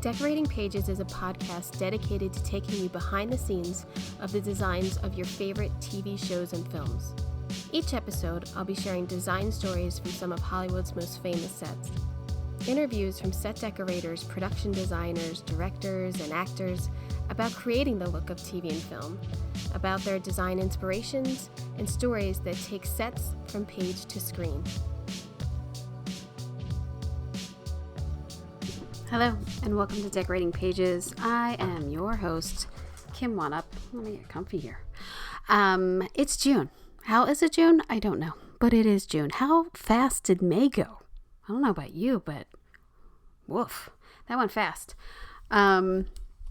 Decorating Pages is a podcast dedicated to taking you behind the scenes of the designs of your favorite TV shows and films. Each episode, I'll be sharing design stories from some of Hollywood's most famous sets. Interviews from set decorators, production designers, directors, and actors about creating the look of TV and film, about their design inspirations, and stories that take sets from page to screen. Hello, and welcome to Decorating Pages. I am your host, Kim Wanup. Let me get comfy here. It's June. How is it June? I don't know, but it is June. How fast did May go? I don't know about you, but woof, that went fast. And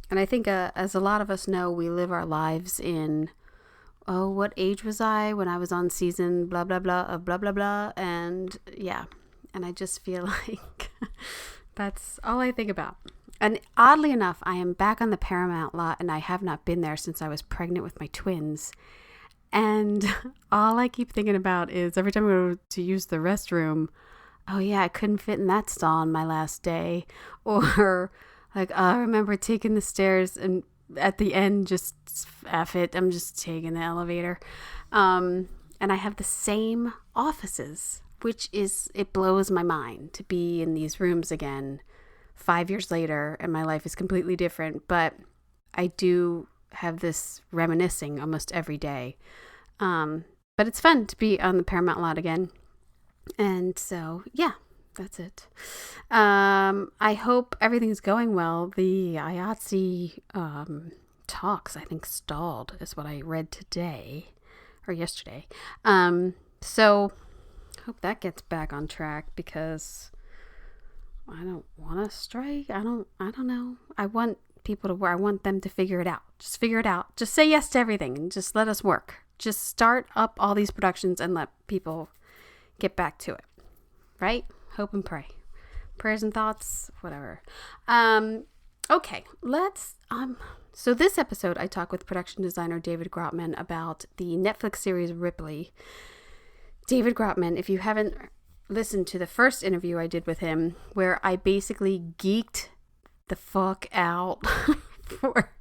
I think as a lot of us know, we live our lives in, what age was I when I was on season blah, blah, blah, of blah, blah, blah. And yeah, and I just feel like that's all I think about. And oddly enough, I am back on the Paramount lot, and I have not been there since I was pregnant with my twins. And all I keep thinking about is every time I go to use the restroom, oh yeah, I couldn't fit in that stall on my last day. Or like, I remember taking the stairs and at the end, just F it, I'm just taking the elevator. And I have the same offices, which is, it blows my mind to be in these rooms again 5 years later, and my life is completely different. But I do have this reminiscing almost every day. But it's fun to be on the Paramount lot again. And so, yeah, that's it. I hope everything's going well. The IATSE talks, I think, stalled, is what I read today or yesterday. So hope that gets back on track, because I don't want to strike. I don't know. I want people to work. I want them to figure it out. Just figure it out. Just say yes to everything and just let us work. Just start up all these productions and let people get back to it. Right? Hope and pray. Prayers and thoughts, whatever. Okay, let's so this episode I talk with production designer David Gropman about the Netflix series Ripley. David Gropman, if you haven't listened to the first interview I did with him, where I basically geeked the fuck out for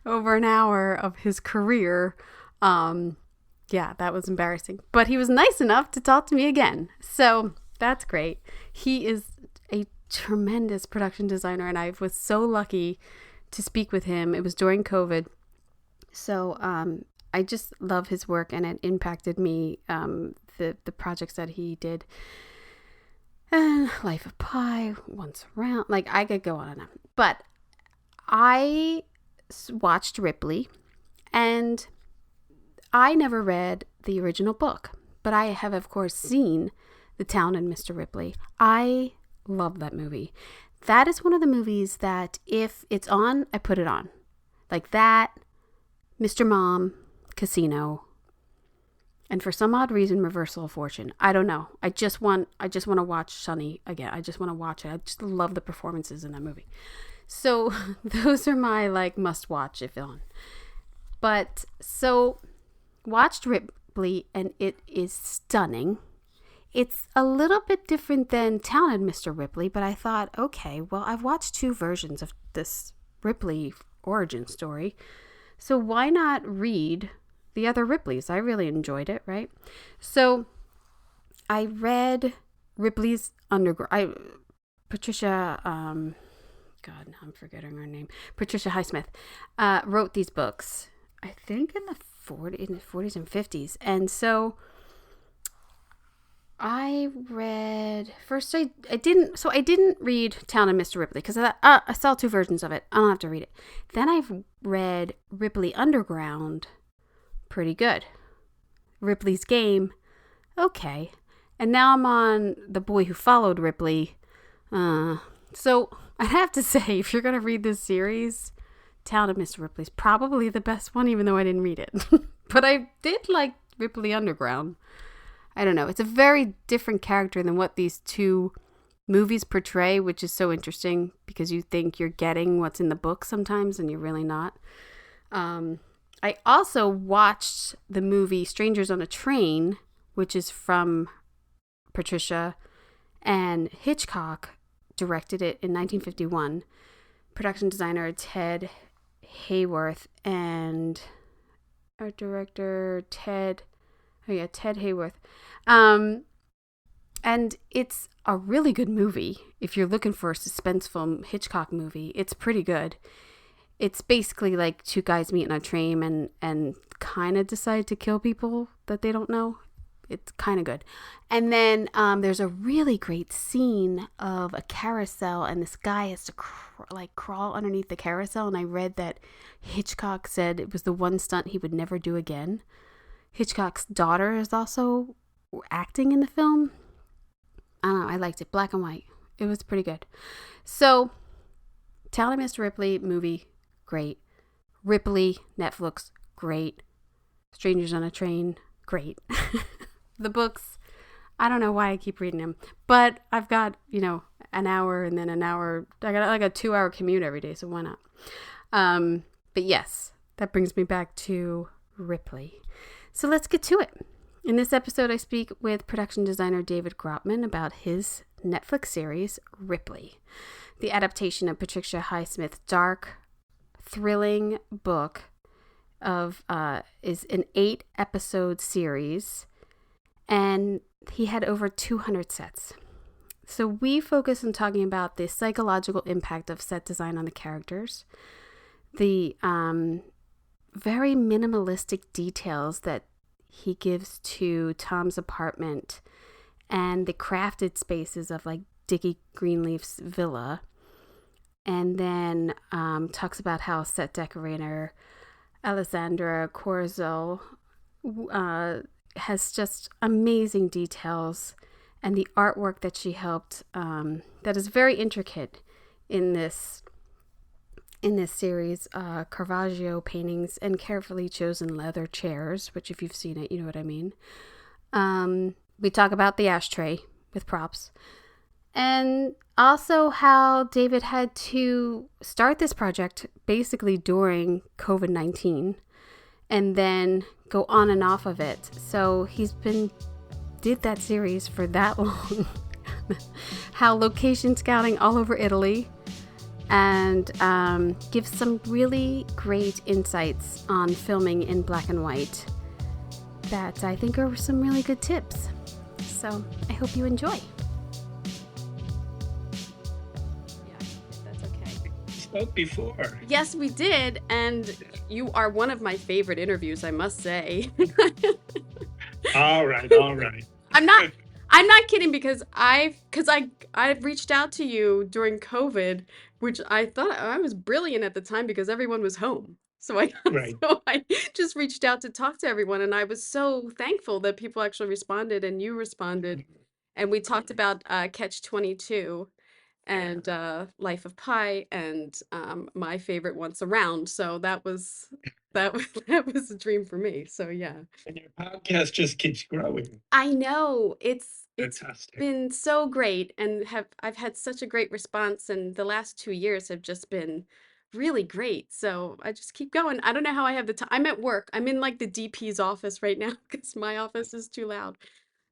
over an hour of his career, yeah, that was embarrassing. But he was nice enough to talk to me again, so that's great. He is a tremendous production designer, and I was so lucky to speak with him. It was during COVID, so I just love his work, and it impacted me. The projects that he did, Life of Pi, Once Around, like I could go on and on. But I watched Ripley, and I never read the original book, but I have, of course, seen The Talented Mr. Ripley. I love that movie. That is one of the movies that if it's on, I put it on. Like that, Mr. Mom, Casino, and for some odd reason, Reversal of Fortune. I don't know. I just want to watch Sunny again. I just want to watch it. I just love the performances in that movie. So those are my must watch if on. But so watched Ripley, and it is stunning. It's a little bit different than Talented Mr. Ripley, but I thought, okay, well, I've watched two versions of this Ripley origin story, so why not read the other Ripleys? I really enjoyed it, right? So I read Ripley's Underground. Patricia, God, now I'm forgetting her name. Patricia Highsmith wrote these books, I think in the 40s and 50s. And so I read first. I didn't read Town and Mr. Ripley because I saw two versions of it. I don't have to read it. Then I've read Ripley Underground. Pretty good. Ripley's Game, okay. And now I'm on The Boy Who Followed Ripley. So I have to say, if you're gonna read this series, Talented Mr. Ripley's probably the best one, even though I didn't read it. But I did like Ripley Underground. I don't know. It's a very different character than what these two movies portray, which is so interesting because you think you're getting what's in the book sometimes and you're really not. I also watched the movie Strangers on a Train, which is from Patricia, and Hitchcock directed it in 1951. production designer Ted Hayworth and art director Ted Hayworth. Um, and it's a really good movie. If you're looking for a suspenseful Hitchcock movie, it's pretty good. It's basically like two guys meet on a train and kind of decide to kill people that they don't know. It's kind of good. And then there's a really great scene of a carousel, and this guy has to crawl underneath the carousel. And I read that Hitchcock said it was the one stunt he would never do again. Hitchcock's daughter is also acting in the film. I don't know. I liked it. Black and white. It was pretty good. So, Talented Mr. Ripley movie, great. Ripley, Netflix, great. Strangers on a Train, great. The books, I don't know why I keep reading them, but I've got, an hour and then an hour. I got like a 2-hour commute every day, so why not? But yes, that brings me back to Ripley. So let's get to it. In this episode, I speak with production designer David Gropman about his Netflix series, Ripley, the adaptation of Patricia Highsmith's dark, thrilling book is an 8-episode series, and he had over 200 sets. So we focus on talking about the psychological impact of set design on the characters, the very minimalistic details that he gives to Tom's apartment, and the crafted spaces of like Dickie Greenleaf's villa, and then talks about how set decorator Alessandra Corzo has just amazing details, and the artwork that she helped that is very intricate in this series, Caravaggio paintings and carefully chosen leather chairs, which if you've seen it, you know what I mean. We talk about the ashtray with props, and also how David had to start this project basically during COVID-19 and then go on and off of it. So did that series for that long. How location scouting all over Italy, and gives some really great insights on filming in black and white that I think are some really good tips. So I hope you enjoy. Yeah, that's okay. We spoke before. Yes, we did, and you are one of my favorite interviews, I must say. All right. I'm not kidding, because I reached out to you during COVID, which I thought I was brilliant at the time because everyone was home. So Right. so I just reached out to talk to everyone, and I was so thankful that people actually responded and you responded. And we talked about Catch 22 and Life of Pi and my favorite Once Around. So that was that was a dream for me. So yeah. And your podcast just keeps growing. I know it's Fantastic. been so great, and I've had such a great response, and the last 2 years have just been really great. So I just keep going. I don't know how I have the time. I'm at work. I'm in like the DP's office right now because my office is too loud.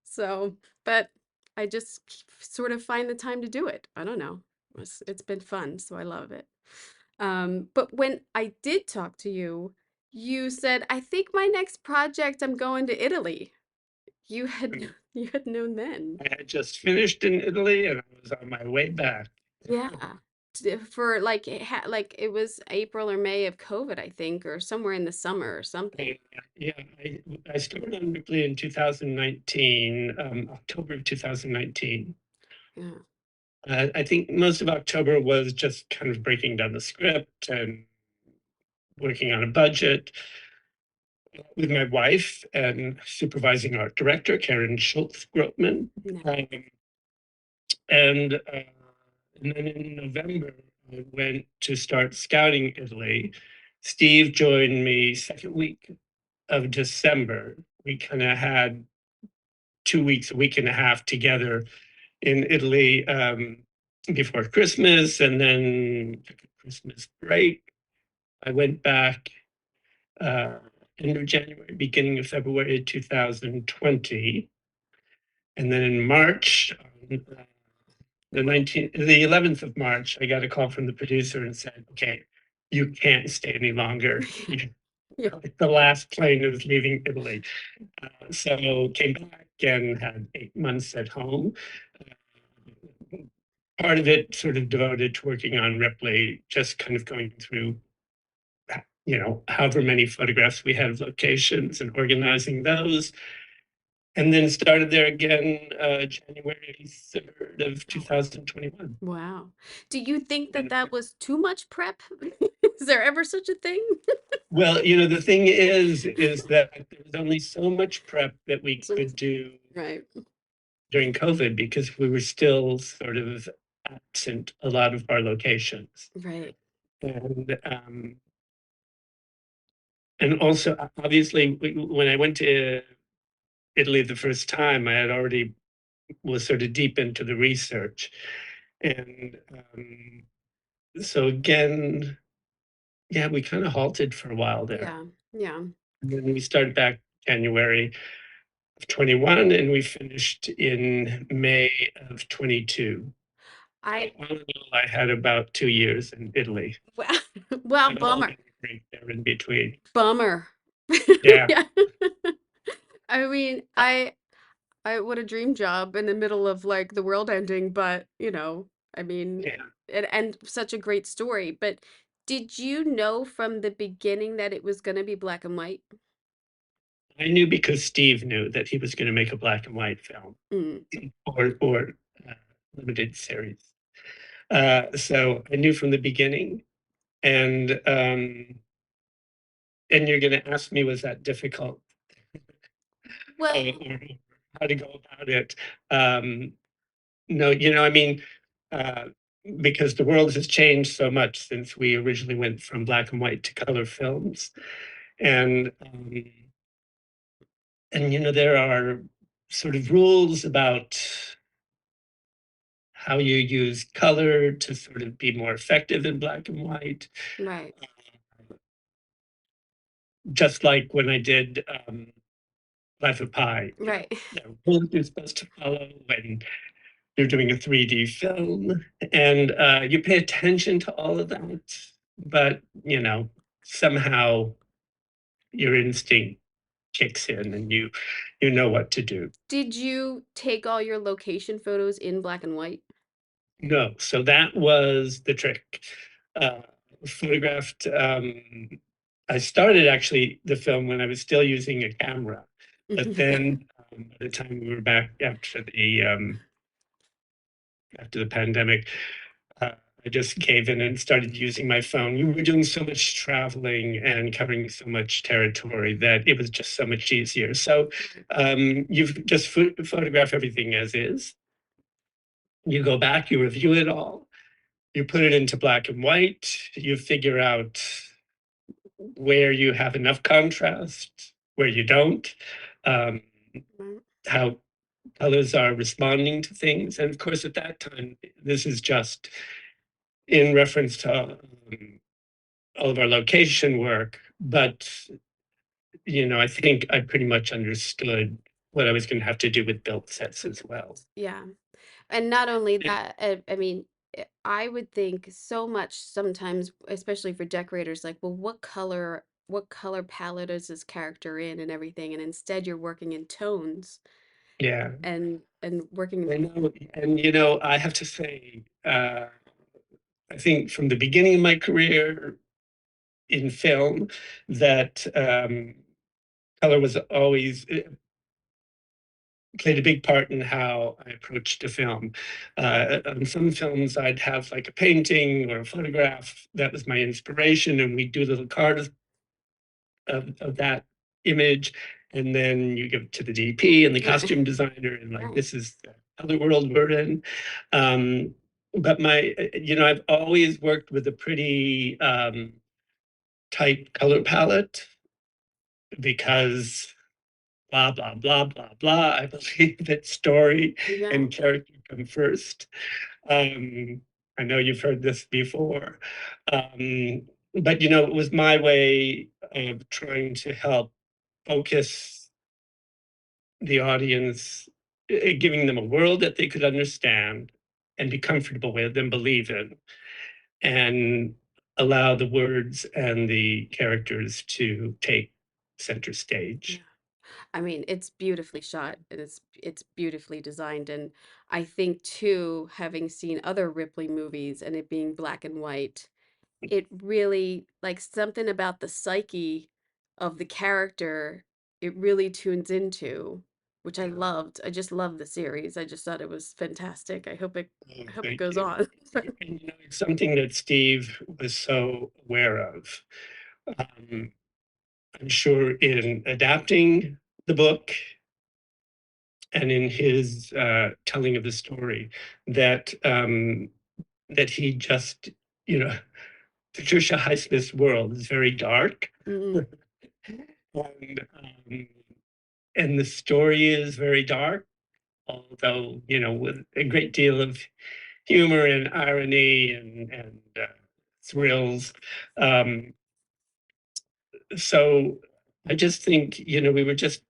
So, but I just sort of find the time to do it. I don't know. It's been fun, so I love it. But when I did talk to you, you said, I think my next project, I'm going to Italy. You had you had known then. I had just finished in Italy and I was on my way back. Yeah. For like it was April or May of COVID, I think, or somewhere in the summer or something. Yeah, I started on Ripley in 2019, October of 2019. Yeah. I think most of October was just kind of breaking down the script and working on a budget with my wife and supervising art director, Karen Schultz Gropman. No. And then in November, I went to start scouting Italy. Steve joined me second week of December. We kind of had 2 weeks, a week and a half together in Italy before Christmas, and then took a Christmas break. I went back end of January, beginning of February 2020. And then in March, the 11th of March, I got a call from the producer and said, "Okay, you can't stay any longer. Yeah. The last plane is leaving Italy." So came back and had 8 months at home. Part of it sort of devoted to working on Ripley, just kind of going through, however many photographs we had of locations and organizing those. And then started there again January 3rd of 2021. Wow. Do you think that And that was too much prep? Is there ever such a thing? well, the thing is that there was only so much prep that we could do Right. during COVID because we were still sort of absent a lot of our locations. Right. And also, obviously, when I went to Italy the first time, I had already was sort of deep into the research. And so again, yeah, we kind of halted for a while there. Yeah. Yeah. And then we started back January of 21 and we finished in May of 22. I All in all, I had about 2 years in Italy. well, well, And all bummer. the break there in between. Bummer. Yeah, Yeah. I mean, I what a dream job in the middle of like the world ending, but I mean, yeah. and such a great story. But did you know from the beginning that it was going to be black and white? I knew because Steve knew that he was going to make a black and white film Mm. or limited series. So I knew from the beginning, and you're going to ask me, was that difficult? Well, Or how to go about it? No, I mean, uh, because the world has changed so much since we originally went from black and white to color films, and there are sort of rules about how you use color to sort of be more effective in black and white. right, Just like when I did Life of Pi, right. there are rules you're supposed to follow when you're doing a 3D film, and you pay attention to all of that, but somehow your instinct kicks in and you know what to do. Did you take all your location photos in black and white? No, so that was the trick. Uh, Photographed. I started actually the film when I was still using a camera, but then by the time we were back after the pandemic, uh, I just gave in and started using my phone. We were doing so much traveling and covering so much territory that it was just so much easier. So you just photograph everything as is. You go back, you review it all, you put it into black and white, you figure out where you have enough contrast, where you don't, um, Right. how colors are responding to things. And of course, at that time, this is just in reference to all of our location work. But, I think I pretty much understood what I was going to have to do with built sets as well. Yeah. And not only And that, I mean, I would think so much sometimes, especially for decorators, like, well, what color palette is this character in and everything, and instead you're working in tones yeah, and working. I know. And, I have to say, I think from the beginning of my career in film, that color was always played a big part in how I approached a film. On some films, I'd have like a painting or a photograph that was my inspiration, and we'd do little cards of that image, and then you give it to the DP and the Right. costume designer, and like, Right. this is the other world we're in. But I've always worked with a pretty tight color palette because blah, blah, blah, blah, blah. I believe that story Yeah. and character come first. Um, I know you've heard this before. But, it was my way of trying to help focus the audience, giving them a world that they could understand and be comfortable with and believe in, and allow the words and the characters to take center stage. I mean, it's beautifully shot and it's beautifully designed. And I think too, having seen other Ripley movies and it being black and white, it really like something about the psyche of the character, it really tunes into, which I loved. I just love the series. I just thought it was fantastic. I hope it Thank goes you. on. And, it's something that Steve was so aware of. Um, I'm sure in adapting the book and in his telling of the story that he just, you know, Patricia Highsmith's world is very dark. Mm, and, um, and the story is very dark, although, with a great deal of humor and irony and thrills. Um, so I just think, we were just,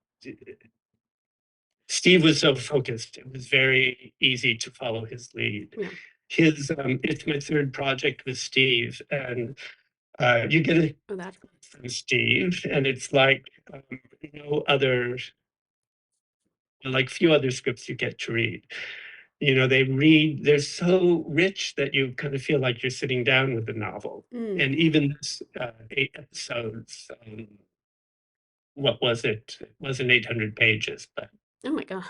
Steve was so focused. It was very easy to follow his lead. yeah. It's my third project with Steve, and you get a Oh, that's from Steve, and it's like no other, like few other scripts you get to read. They're so rich that you kind of feel like you're sitting down with a novel. mm. And even this 8 episodes, what was it? It wasn't 800 pages, but Oh my God.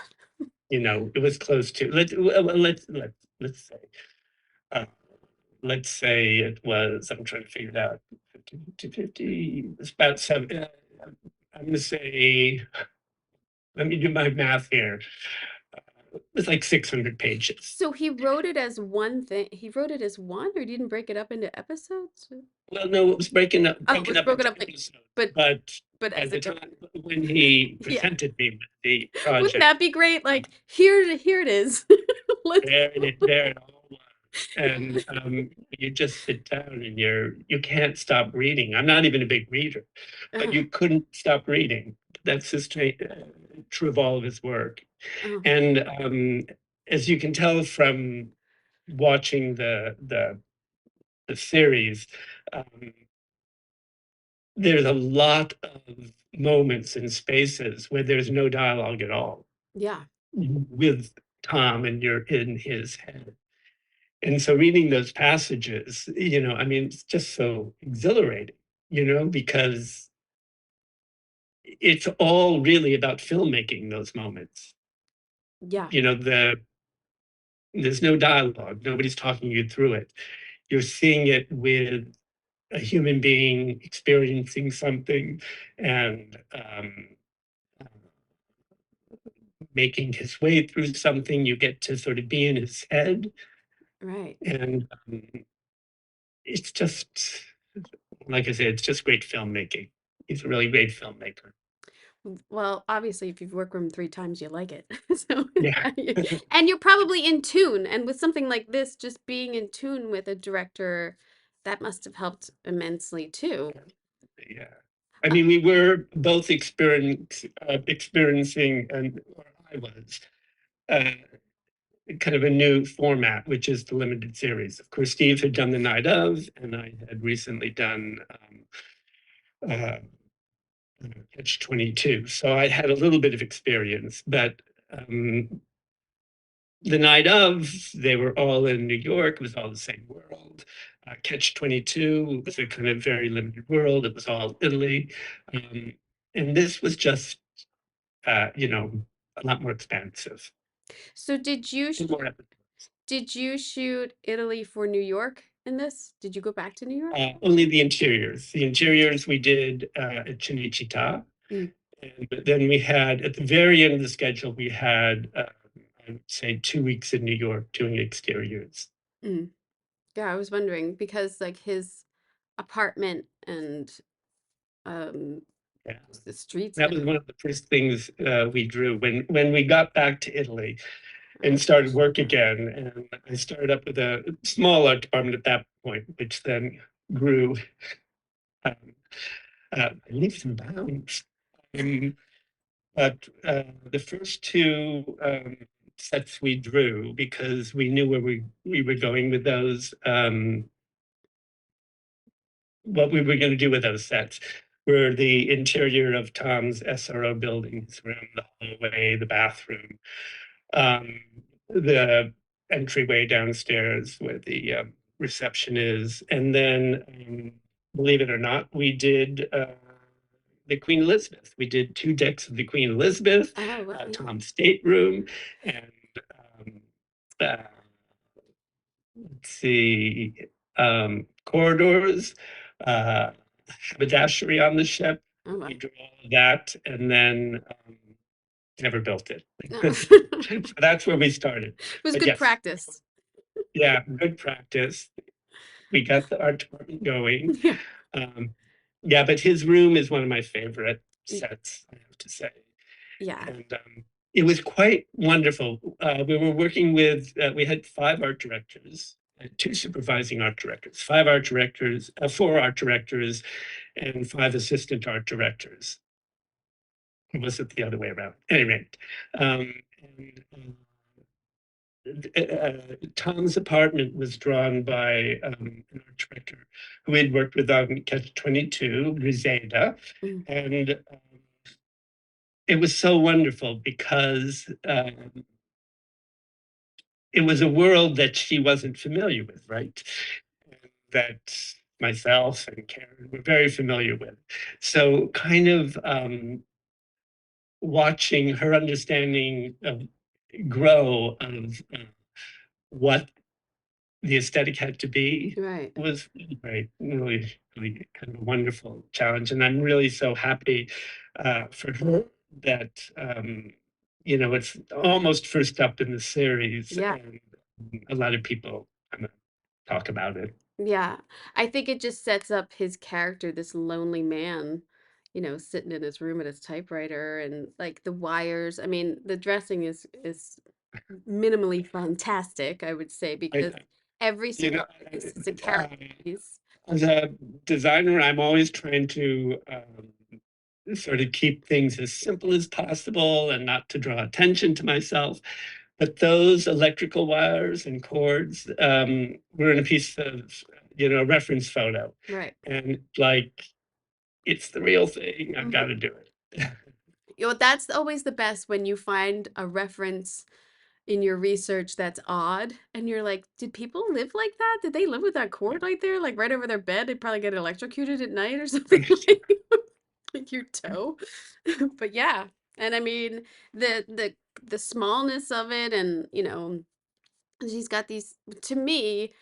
it was close to. Let's say, uh, let's say it was. I'm trying to figure it out. 50 to 50. It's about seven. I'm going to say. Let me do my math here. It was like 600 pages. So he wrote it as one thing. He wrote it as one, or he didn't break it up into episodes? Well, no, it was broken up Oh, it was broken into up like, episodes, but but but at as the a time when he yeah. presented me with the Wouldn't project, that be great? Like here it is. Let's. there it all was. And you just sit down and you can't stop reading. I'm not even a big reader, but you couldn't stop reading. That's just true of all of his work. Oh, And as you can tell from watching the series, um, there's a lot of moments and spaces where there's no dialogue at all yeah, with Tom, and you're in his head. And so reading those passages, I mean, it's just so exhilarating, because it's all really about filmmaking, those moments. yeah, There's no dialogue, nobody's talking you through it. You're seeing it with a human being experiencing something, and making his way through something. You get to sort of be in his head, right. and it's just, like I said, it's just great filmmaking. He's a really great filmmaker. Well, obviously, if you've worked with him 3 times, you like it. So, Yeah, and you're probably in tune. And with something like this, just being in tune with a director, that must have helped immensely too. yeah. I mean, we were both experiencing, or I was, uh, kind of a new format, which is the limited series. Of course, Steve had done The Night Of, and I had recently done uh, Catch 22. So I had a little bit of experience, but The Night Of, they were all in New York. It was all the same world. Catch 22 was a kind of very limited world. It was all Italy. And this was just, a lot more expansive. So More did you shoot Italy for New York in this? Did you go back to New York? only the interiors. The interiors we did at Cinecittà. Mm, And then we had, at the very end of the schedule, we had, I would say, 2 weeks in New York doing exteriors. mm. Yeah, I was wondering because like his apartment and um Yeah. the streets That had was one of the first things we drew when we got back to Italy and a started work again. And I started up with a small art department at that point, which then grew um, leaps and bounds. But the first two sets we drew because we knew where we were going with those, what we were going to do with those sets were the interior of Tom's SRO building, his room, the hallway, the bathroom, um, the entryway downstairs where the reception is. And then, believe it or not, we did the Queen Elizabeth. We did 2 decks of the Queen Elizabeth, Oh, wow. Yeah. Tom's stateroom, and uh, let's see, corridors, haberdashery on the ship. Oh, wow. We drew all of that and then never built it. No. So that's where we started. It was But good yes, practice. yeah, good practice. We got the art department going. Yeah. Um, yeah, but his room is one of my favorite Y- sets, I have to say. Yeah. And it was quite wonderful. We were working with, we had 5 art directors, 2 supervising art directors, 5 art directors, 4 art directors, and 5 assistant art directors. Or was it the other way around? Anyway, and Tom's apartment was drawn by an art director who had worked with on Catch 22, Griselda, Mm. and it was so wonderful because it was a world that she wasn't familiar with, right? That myself and Karen were very familiar with. So kind of watching her understanding of grow of what the aesthetic had to be Right. was really, really kind of a wonderful challenge. And I'm really so happy for her that, it's almost first up in the series Yeah. and a lot of people kind of talk about it. Yeah. I think it just sets up his character, this lonely man, sitting in his room at his typewriter and like the wires. I mean, the dressing is minimally fantastic, I would say, I, because every you single know, piece is a uh, character piece. as a designer, I'm always trying to sort of keep things as simple as possible and not to draw attention to myself. But those electrical wires and cords were in a piece of, reference photo. Right. And like, it's the real thing. I've got Mhm. to do it. That's always the best when you find a reference in your research that's odd and you're like, did people live like that? Did they live with that cord right there, like right over their bed? They probably get electrocuted at night or something like your toe. But yeah. And I mean the smallness of it and she's got these to me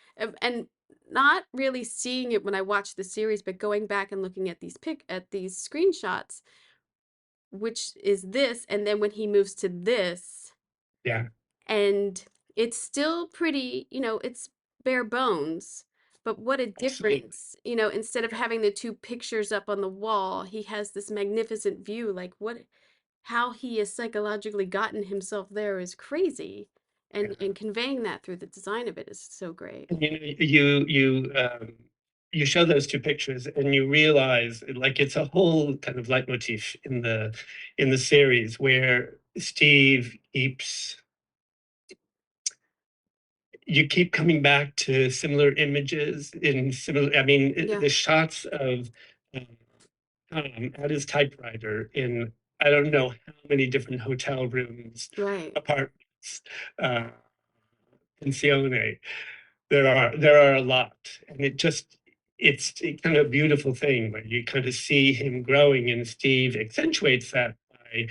and not really seeing it when I watched the series, but going back and looking at these screenshots, which is this, and then when he moves to this, Yeah, and it's still pretty, it's bare bones, but what a absolutely. difference, instead of having the 2 pictures up on the wall, he has this magnificent view. Like how he has psychologically gotten himself there is crazy. And conveying that through the design of it is so great. You show those 2 pictures and you realize like it's a whole kind of leitmotif in the series where Steve keeps you keep coming back to similar images in similar, I mean, Yeah, the shots of um, at his typewriter in I don't know how many different hotel rooms, right. apartments, uh, pensione. There are a lot, and it's a kind of beautiful thing where you kind of see him growing, and Steve accentuates that by,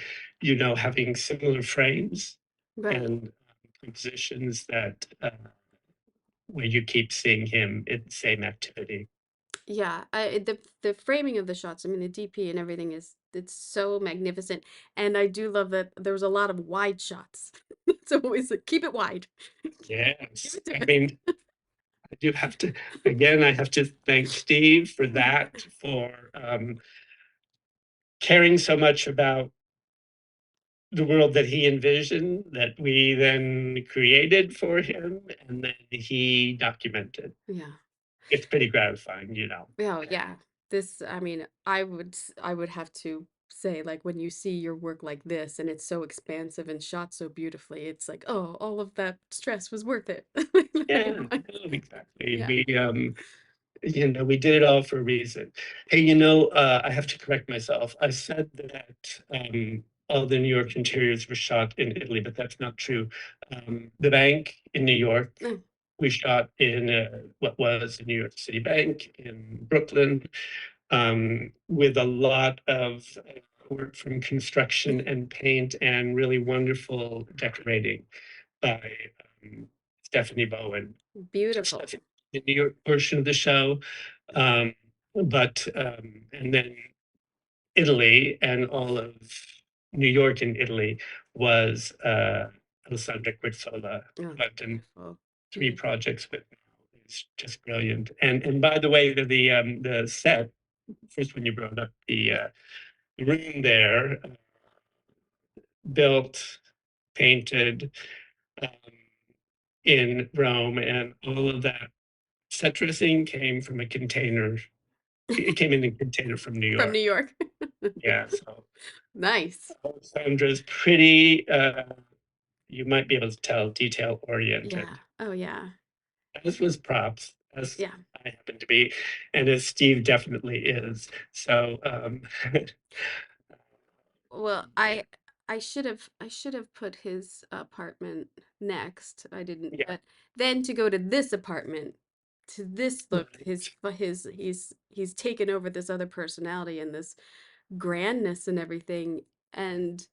having similar frames Right. and compositions that where you keep seeing him in the same activity. Yeah, the framing of the shots, I mean the DP and everything it's so magnificent. And I do love that there was a lot of wide shots. It's always like keep it wide. Give Yes, it to I us. mean, I do have to, again, I have to thank Steve for that, for caring so much about the world that he envisioned, that we then created for him, and then he documented. Yeah. It's pretty gratifying, Oh yeah. This I mean, I would have to say, like, when you see your work like this and it's so expansive and shot so beautifully, it's like, oh, all of that stress was worth it. Yeah, exactly. Yeah. We did it all for a reason. Hey, I have to correct myself. I said that all the New York interiors were shot in Italy, but that's not true. The bank in New York, Mm. we shot in what was the New York City Bank in Brooklyn, with a lot of work from construction and paint and really wonderful decorating by Stephanie Bowen. Beautiful. The New York portion of the show. Um, and then Italy and all of New York and Italy was Alessandra Quizzola, Oh, who I've done beautiful. 3 projects with now. It's just brilliant. And by the way, the set, first when you brought up the room there, built, painted um, in Rome, and all of that set dressing came from a container. It came in a container from New From New York. York. Yeah, so Nice. Sandra's pretty, you might be able to tell, detail Yeah. oriented. Oh, yeah. As was props, as Yeah. I happen to be, and as Steve definitely is. So, Well, yeah, I should have put his apartment next. I didn't, yeah, but then to go to this apartment, to this look, right. he's taken over this other personality and this grandness and everything. And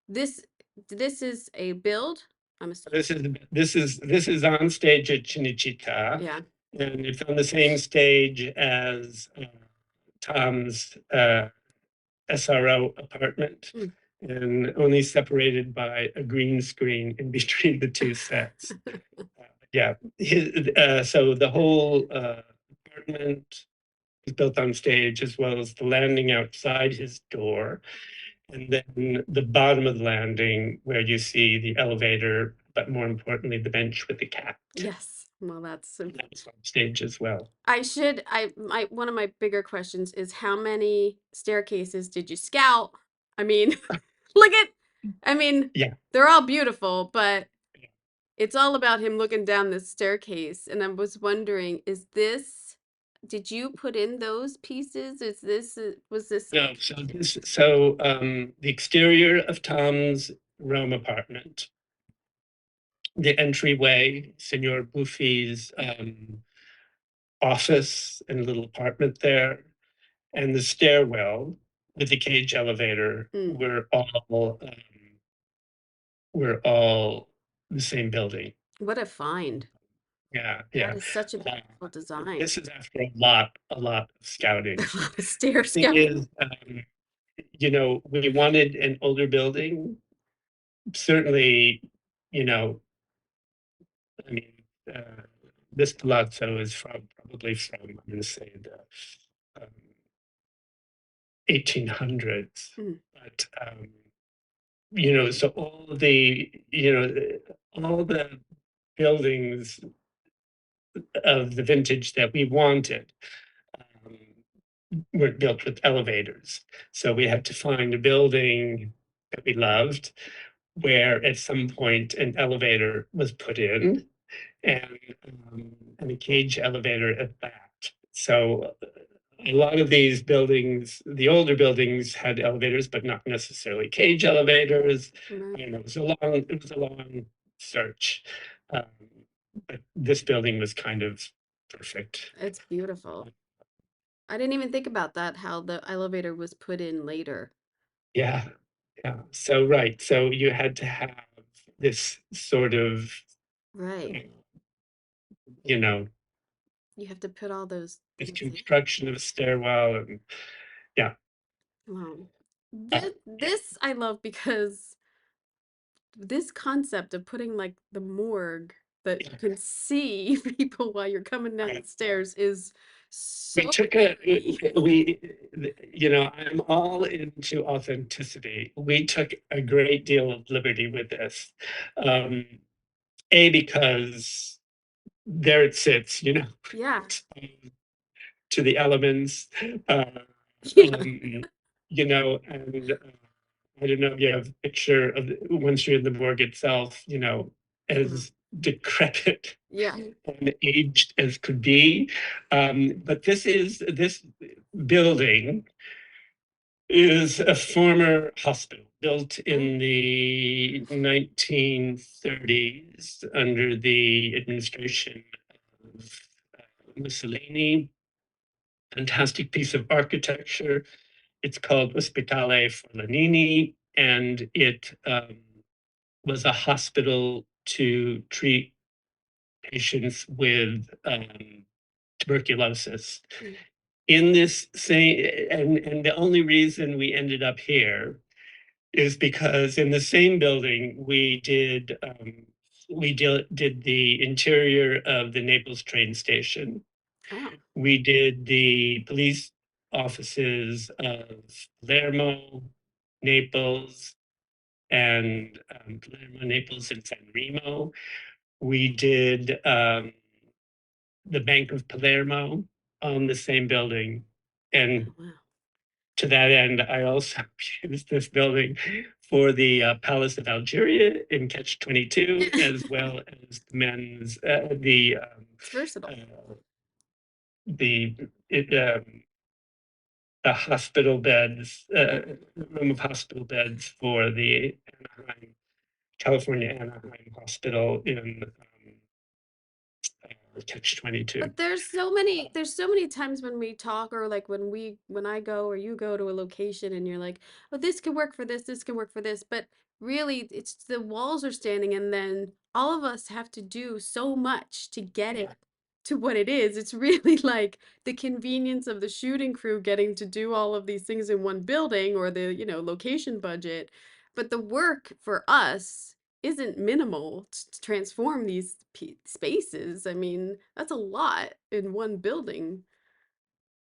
this this is a build. I'm assuming. This is on stage at Cinecittà, Yeah. and it's on the same stage as Tom's SRO apartment, Mm. and only separated by a green screen in between the two sets. Yeah, so the whole apartment is built on stage, as well as the landing outside his door, and then the bottom of the landing where you see the elevator, but more importantly, the bench with the cat. Yes. Well, that's That was on stage as well. one of my bigger questions is how many staircases did you scout? I mean, look at, I mean, Yeah. they're all beautiful, but it's all about him looking down this staircase. And I was wondering, did you put in those pieces? Was this No, like, the exterior of Tom's Rome apartment, the entryway, Senor Buffy's office and little apartment there, and the stairwell with the cage elevator mm, were all the same building. what a find. Yeah, That yeah. is such a beautiful design. This is after a lot of scouting. A lot of stair The thing scouting. is, we wanted an older building. Certainly, you know, I mean, this palazzo is probably from, I'm going to say, the 1800s. Mm, But so all the buildings of the vintage that we wanted um, were built with elevators. So we had to find a building that we loved where at some point an elevator was put in, and a cage elevator at that. So a lot of these buildings, the older buildings, had elevators, but not necessarily cage elevators. right. It was a long search, um, but this building was kind of perfect. It's beautiful. I didn't even think about that, how the elevator was put in later. Yeah, yeah. So right, so you had to have this sort of, Right. you know, You have to put all those this things in. construction of a stairwell, and yeah, Wow. uh, This I love because this concept of putting like the morgue that you yeah. can see people while you're coming down Yeah. the stairs is We so took eerie. I'm all into authenticity. We took a great deal of liberty with this. Um, because there it sits, Yeah. to the elements. Uh, Yeah. um, and I don't know if you have a picture of once you're in the morgue itself, as decrepit Yeah. and aged as could be. But this building is a former hospital built in the 1930s under the administration of Mussolini. Fantastic piece of architecture. It's called Ospedale Forlanini, and it was a hospital to treat patients with tuberculosis. In this same, and the only reason we ended up here is because in the same building did the interior of the Naples train station. Oh. We did the police offices of Palermo, Naples, and Palermo, Naples, and San Remo. We did the Bank of Palermo on the same building. And Wow. to that end, I also used this building for the Palace of Algeria in Catch 22, as well as the men's, It's versatile. the, it, the hospital beds, room of hospital beds for the California Anaheim Hospital in Catch 22. But there's so many times when we talk, or like when I go or you go to a location and you're like, oh, this can work for this can work for this. But really it's the walls are standing, and then all of us have to do so much to get it to what it is. It's really like the convenience of the shooting crew getting to do all of these things in one building, or the, location budget. But the work for us isn't minimal to transform these spaces. I mean, that's a lot in one building.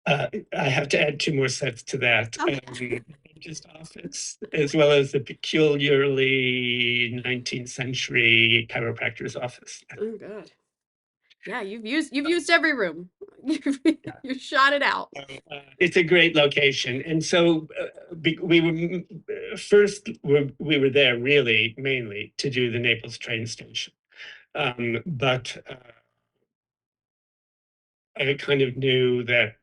I have to add 2 more sets to that. Okay. Just office, as well as the peculiarly 19th century chiropractor's office. Oh God. Yeah, you've used every room. You've Yeah. you shot it out. It's a great location, and so we were first we were there really mainly to do the Naples train station, but I kind of knew that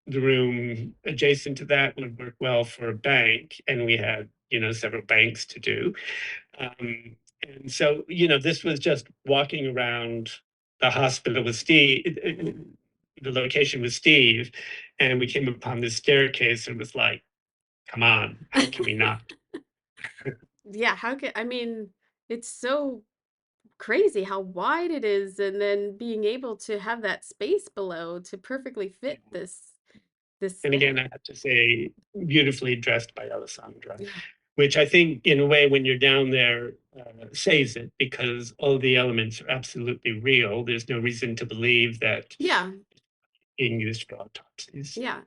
the room adjacent to that would work well for a bank, and we had several banks to do. And so this was just walking around the hospital with Steve, the location with Steve, and we came upon this staircase and was like, come on, how can we not? Yeah, how can I mean, it's so crazy how wide it is, and then being able to have that space below to perfectly fit this And yeah. again, I have to say, beautifully dressed by Alessandra, Yeah. which I think, in a way, when you're down there, saves it, because all the elements are absolutely real. There's no reason to believe that Yeah. being used for autopsies. Yeah,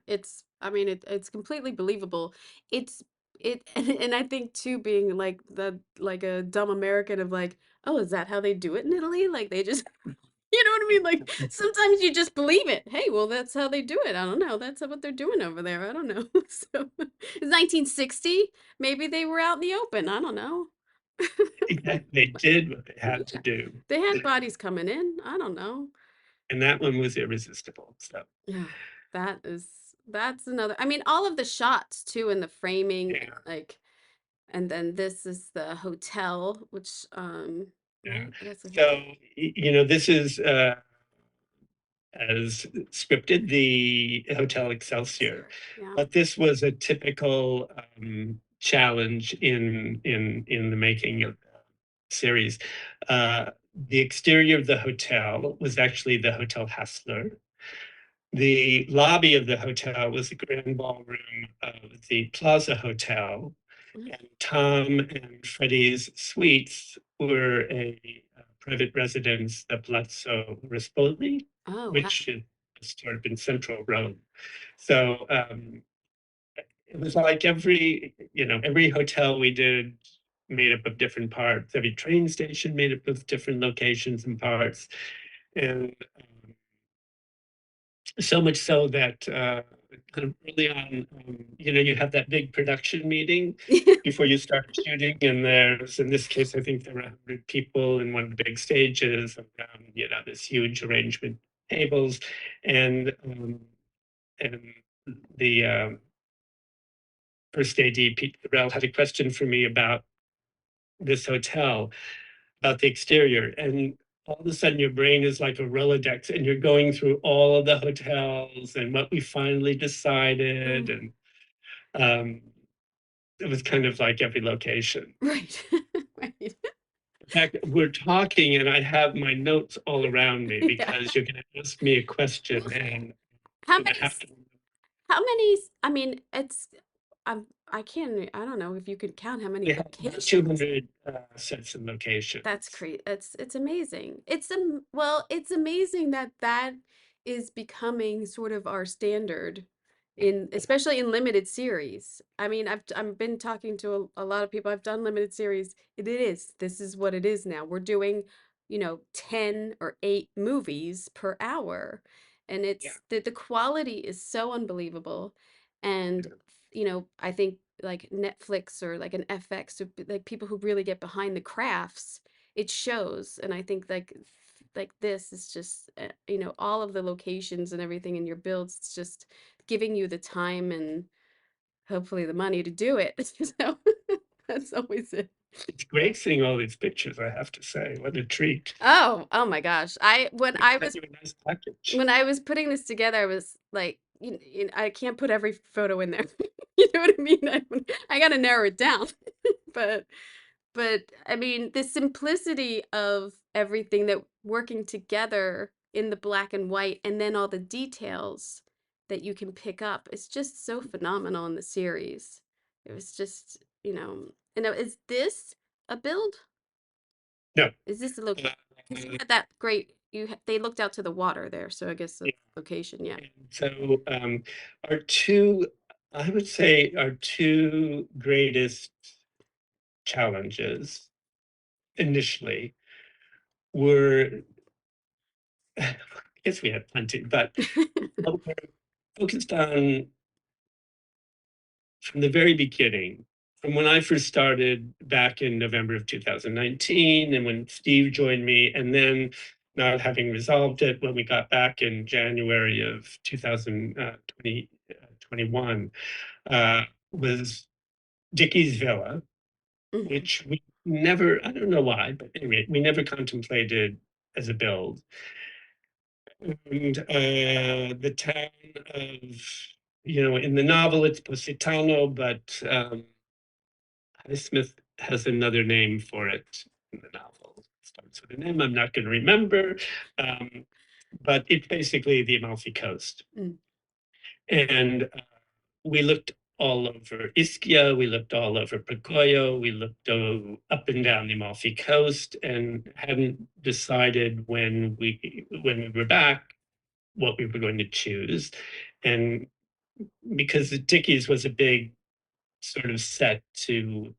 I mean it's completely believable. It's it and I think too, being like like a dumb American of like, "Oh, is that how they do it in Italy?" Like they just you know what I mean? Like sometimes you just believe it. Hey, well that's how they do it. I don't know. That's what they're doing over there. I don't know. So it's 1960. Maybe they were out in the open. I don't know. Exactly. They did what they had to Yeah. do. They had bodies coming in. I don't know. And that one was irresistible. So, Yeah, that's another. I mean, all of the shots too, and the framing, yeah, like, and then this is the hotel, which yeah. right, that's a hotel. So, this is as scripted, the Hotel Excelsior, Yeah. but this was a typical challenge in the making of the series. The exterior of the hotel was actually the Hotel Hassler. The lobby of the hotel was the grand ballroom of the Plaza Hotel, Mm. and Tom and Freddie's suites were a private residence, the Palazzo Rispoli, Oh wow. which is sort of in central Rome. So it was like every hotel we did made up of different parts. Every train station made up of different locations and parts, and so much so that kind of early on, you have that big production meeting before you start shooting, and there's, in this case, I think there were 100 people in one of the big stages, this huge arrangement tables, and and the first AD, Pete Carell, had a question for me about this hotel, about the exterior, and all of a sudden your brain is like a Rolodex, and you're going through all of the hotels and what we finally decided, and um, it was kind of like every location. Right. Right. In fact, we're talking and I have my notes all around me Yeah. because you're going to ask me a question and How I'm going to many have to. how many I mean, I don't know if you could count how many We have about locations. 200 sets and That's locations. great. It's amazing. It's amazing that that is becoming sort of our standard in especially in limited series. I mean, I've been talking to a lot of people. I've done limited series. It is. This is what it is now. We're doing, 10 or 8 movies per hour. And Yeah. the quality is so unbelievable. And I think like Netflix or like an FX, so like people who really get behind the crafts, it shows. And I think like this is just all of the locations and everything in your builds, it's just giving you the time and hopefully the money to do it. So that's always it. It's great seeing all these pictures, I have to say. What a treat. Oh my gosh. I when They I sent was you a nice package. when I was putting this together, I was like, I can't put every photo in there. You know what I mean? I got to narrow it down. But I mean, the simplicity of everything that working together in the black and white, and then all the details that you can pick up is just so phenomenal in the series. It was just, is this a build? No. Is this a location? Because you Uh, had that great, they looked out to the water there, so I guess yeah. the location, yeah. So our two, I would say, our two greatest challenges initially were, I guess we had plenty, but we're focused on from the very beginning, from when I first started back in November of 2019, and when Steve joined me, and then not having resolved it when we got back in January of 2021, was Dickie's Villa, Mhm. which we never, I don't know why, but anyway, we never contemplated as a build. And the town of, in the novel it's Positano, but Smith has another name for it in the novel. It starts with a name I'm not going to remember, um, but it's basically the Amalfi Coast. Mm. And we looked all over Ischia, we looked all over Pragoyo, we looked up and down the Amalfi Coast, and hadn't decided when we were back what we were going to choose. And because the Dickies was a big sort of set to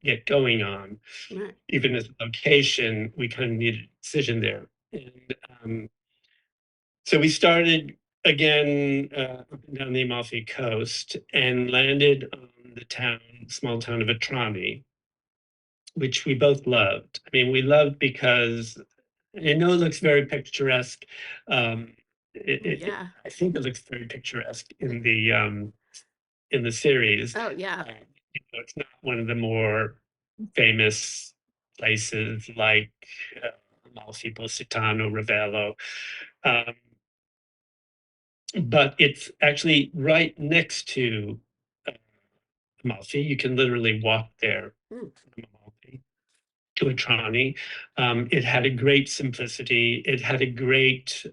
get going on, Right. even as a location, we kind of needed a decision there. And so we started again up and down the Amalfi Coast and landed on the small town of Atrani, which we both loved. I mean, we loved because I know it looks very picturesque. Um, Oh, yeah. I think it looks very picturesque in the series. Oh, yeah. It's not one of the more famous places like uh, Amalfi, Positano, Ravello. Um, but it's actually right next to uh, Amalfi. You can literally walk there Mm. from Amalfi to Atrani. It had a great simplicity. It had a great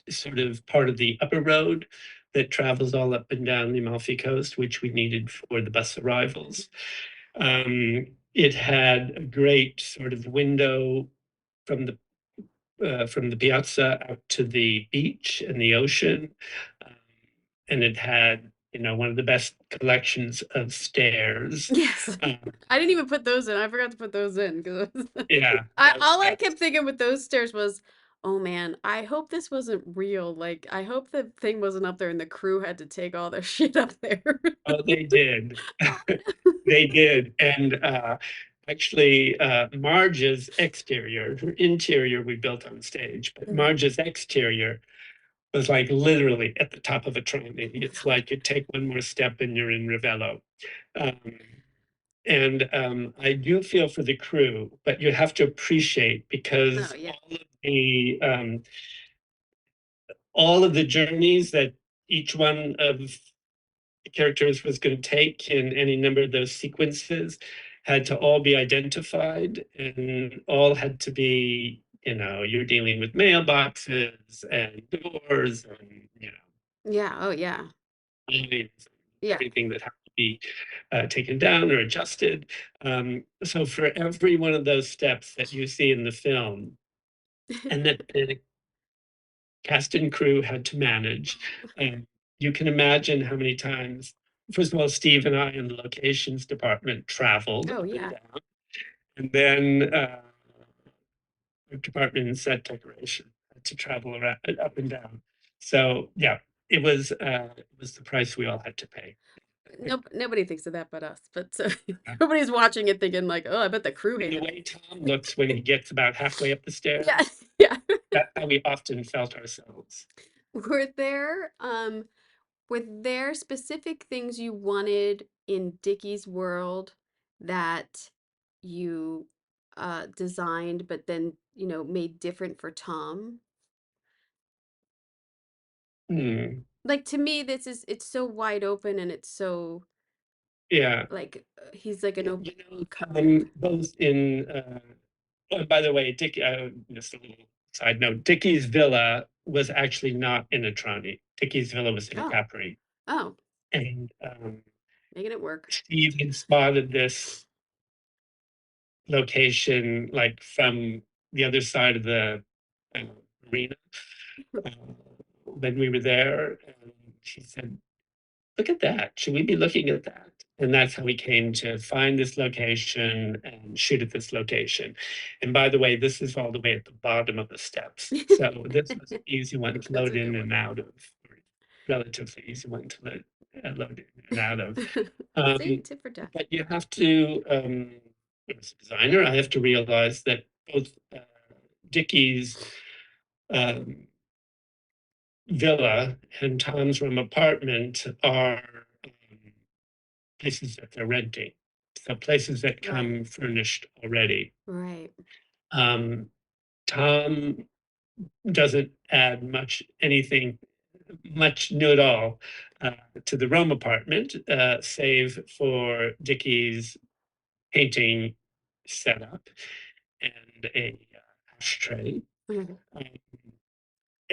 sort of part of the upper road that travels all up and down the Amalfi Coast, which we needed for the bus arrivals. It had a great sort of window from the piazza out to the beach and the ocean. Um, and it had, one of the best collections of stairs. Yes. Um, I didn't even put those in. I forgot to put those in because yeah, I all I kept thinking with those stairs was, Oh man, I hope this wasn't real. Like, I hope the thing wasn't up there and the crew had to take all their shit up there. Oh, they did. Oh no. They did. And actually, Marge's exterior, her interior we built on stage, but Mm. Marge's exterior was like literally at the top of a trolley. It's like you take one more step and you're in Ravello. Um, and I do feel for the crew, but you have to appreciate Oh because yeah. all of the journeys that each one of the characters was going to take in any number of those sequences had to all be identified and all had to be, you're dealing with mailboxes and doors and, Yeah. Oh yeah. lines, Yeah. everything that had to be taken down or adjusted. So for every one of those steps that you see in the film, and that the cast and crew had to manage. And you can imagine how many times, first of all, Steve and I in the locations department traveled Oh up and yeah. down. And then the department in set decoration had to travel around up and down. So yeah, it was the price we all had to pay. Nope, nobody thinks of that but us. But so nobody's watching it thinking like, oh, I bet the crew And the hated way Tom looks when he gets about halfway up the it. Yeah. stairs, Yeah. that's how we often felt ourselves. Were there were there specific things you wanted in Dickie's world that you designed but then, made different for Tom? Hmm. Like to me it's so wide open and it's so Yeah. like he's like an open cover. Both in, oh, by the way, just a little side note, Dickie's villa was actually not in a Trani. Dickie's villa was in a Oh. Capri. Oh, And making it work. Steve had spotted this location like from the other side of the uh, arena uh, when we were there. And she said, look at that. Should we be looking at that? And that's how we came to find this location and shoot at this location. And by the way, this is all the way at the bottom of the steps. So this was an easy one to That's load a good in one. and out of, or relatively easy one to load in and out of. See, Um, tip for tat. but you have to, as a designer, I have to realize that both Dickie's um, villa and Tom's room apartment are places that they're renting. So places that Right, come furnished already. right. Um, Tom doesn't add much new at all to the Rome apartment, save for Dickie's painting setup and a ashtray. Mhm. Um,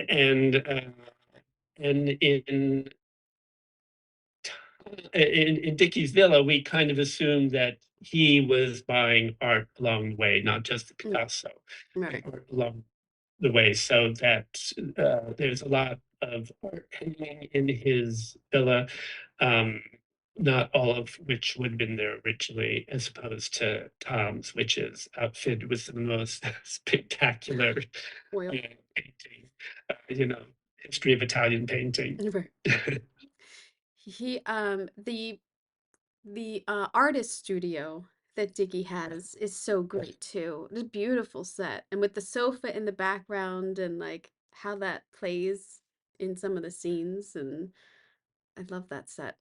and in in Dickie's villa, we kind of assumed that he was buying art along the way, not just the Mm, Picasso, but right. art along the way. So that there's a lot of art hanging in his villa, um, not all of which would have been there originally, as opposed to Tom's, which is outfitted with some of the most spectacular Oil. painting, history of Italian painting. Right. He the artist studio that Diggy has is so great too. It's a beautiful set. And with the sofa in the background and like how that plays in some of the scenes and I love that set.